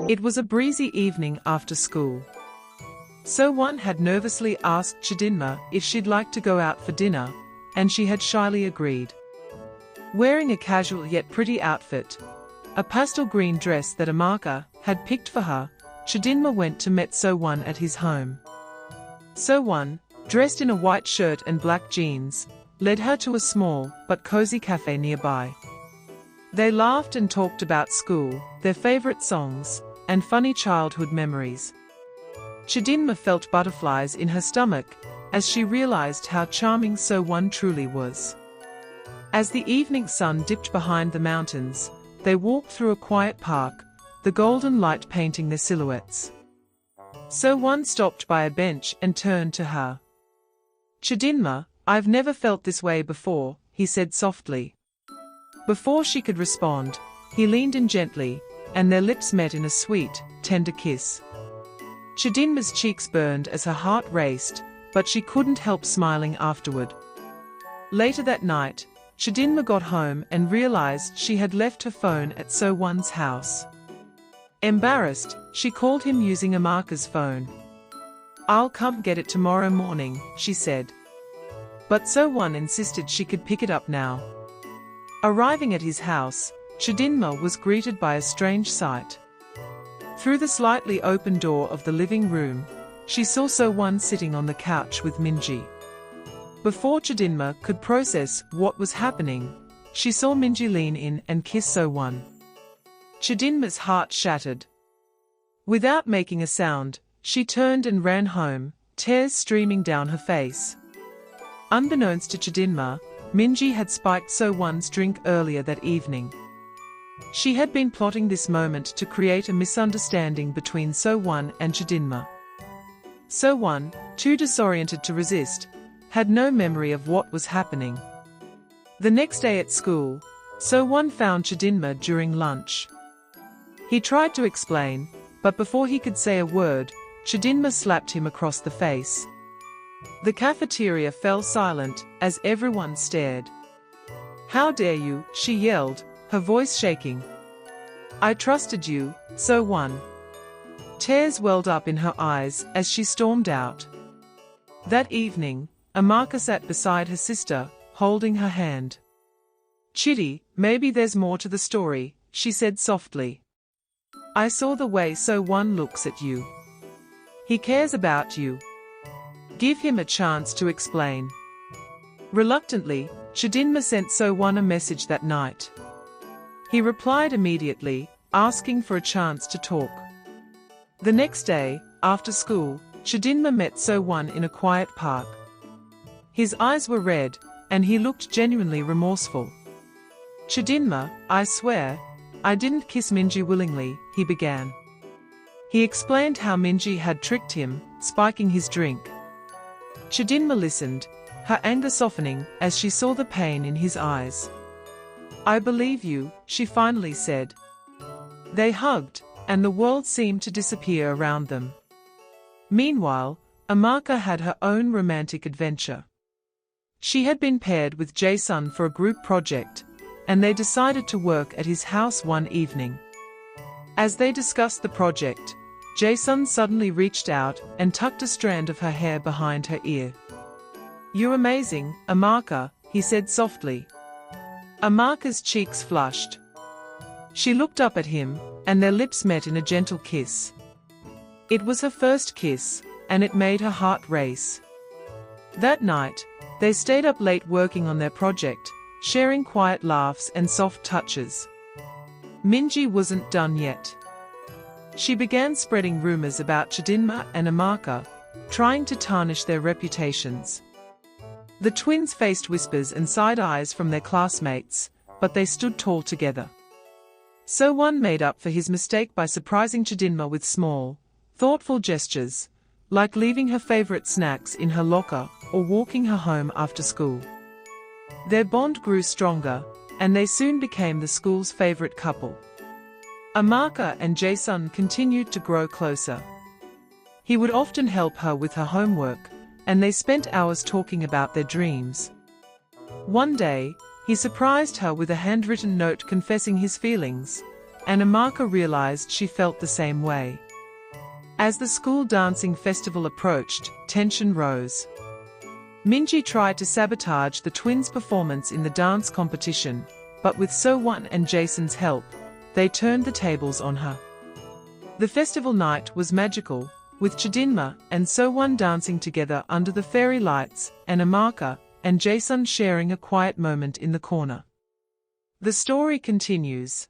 It was a breezy evening after school. So-won had nervously asked Chidinma if she'd like to go out for dinner, and she had shyly agreed. Wearing a casual yet pretty outfit, a pastel green dress that Amaka had picked for her, Chidinma went to meet So-won at his home. So-won, dressed in a white shirt and black jeans, led her to a small but cozy cafe nearby. They laughed and talked about school, their favorite songs, and funny childhood memories. Chidinma felt butterflies in her stomach as she realized how charming So-won truly was. As the evening sun dipped behind the mountains, they walked through a quiet park, the golden light painting their silhouettes. So-won stopped by a bench and turned to her. "Chidinma, I've never felt this way before," he said softly. Before she could respond, he leaned in gently, and their lips met in a sweet, tender kiss. Chidinma's cheeks burned as her heart raced, but she couldn't help smiling afterward. Later that night, Chidinma got home and realized she had left her phone at So-won's house. Embarrassed, she called him using Amaka's phone. "I'll come get it tomorrow morning," she said. But So-won insisted she could pick it up now. Arriving at his house, Chidinma was greeted by a strange sight. Through the slightly open door of the living room, she saw So-won sitting on the couch with Minji. Before Chidinma could process what was happening, she saw Minji lean in and kiss So-won. Chidinma's heart shattered. Without making a sound, she turned and ran home, tears streaming down her face. Unbeknownst to Chidinma, Minji had spiked So-won's drink earlier that evening. She had been plotting this moment to create a misunderstanding between So-won and Chidinma. So-won, too disoriented to resist, had no memory of what was happening. The next day at school, So-won found Chidinma during lunch. He tried to explain, but before he could say a word, Chidinma slapped him across the face. The cafeteria fell silent as everyone stared. "How dare you?" she yelled, her voice shaking. "I trusted you, So-won." Tears welled up in her eyes as she stormed out. That evening, Amaka sat beside her sister, holding her hand. "Chidi, maybe there's more to the story," she said softly. "I saw the way So-won looks at you. He cares about you. Give him a chance to explain." Reluctantly, Chidinma sent So-won a message that night. He replied immediately, asking for a chance to talk. The next day, after school, Chidinma met So-won in a quiet park. His eyes were red, and he looked genuinely remorseful. "Chidinma, I swear, I didn't kiss Minji willingly," he began. He explained how Minji had tricked him, spiking his drink. Chidinma listened, her anger softening as she saw the pain in his eyes. "I believe you," she finally said. They hugged, and the world seemed to disappear around them. Meanwhile, Amaka had her own romantic adventure. She had been paired with Jae-sun for a group project, and they decided to work at his house one evening. As they discussed the project, Jae-sun suddenly reached out and tucked a strand of her hair behind her ear. "You're amazing, Amaka," he said softly. Amaka's cheeks flushed. She looked up at him, and their lips met in a gentle kiss. It was her first kiss, and it made her heart race. That night, they stayed up late working on their project, sharing quiet laughs and soft touches. Minji wasn't done yet. She began spreading rumors about Chidinma and Amaka, trying to tarnish their reputations. The twins faced whispers and side eyes from their classmates, but they stood tall together. So-won made up for his mistake by surprising Chidinma with small, thoughtful gestures, like leaving her favorite snacks in her locker or walking her home after school. Their bond grew stronger, and they soon became the school's favorite couple. Amaka and Jae-sun continued to grow closer. He would often help her with her homework, and they spent hours talking about their dreams. One day, he surprised her with a handwritten note confessing his feelings, and Amaka realized she felt the same way. As the school dancing festival approached, tension rose. Minji tried to sabotage the twins' performance in the dance competition, but with So-won and Jason's help, they turned the tables on her. The festival night was magical, with Chidinma and So-won dancing together under the fairy lights, and Amaka and Jason sharing a quiet moment in the corner. The story continues.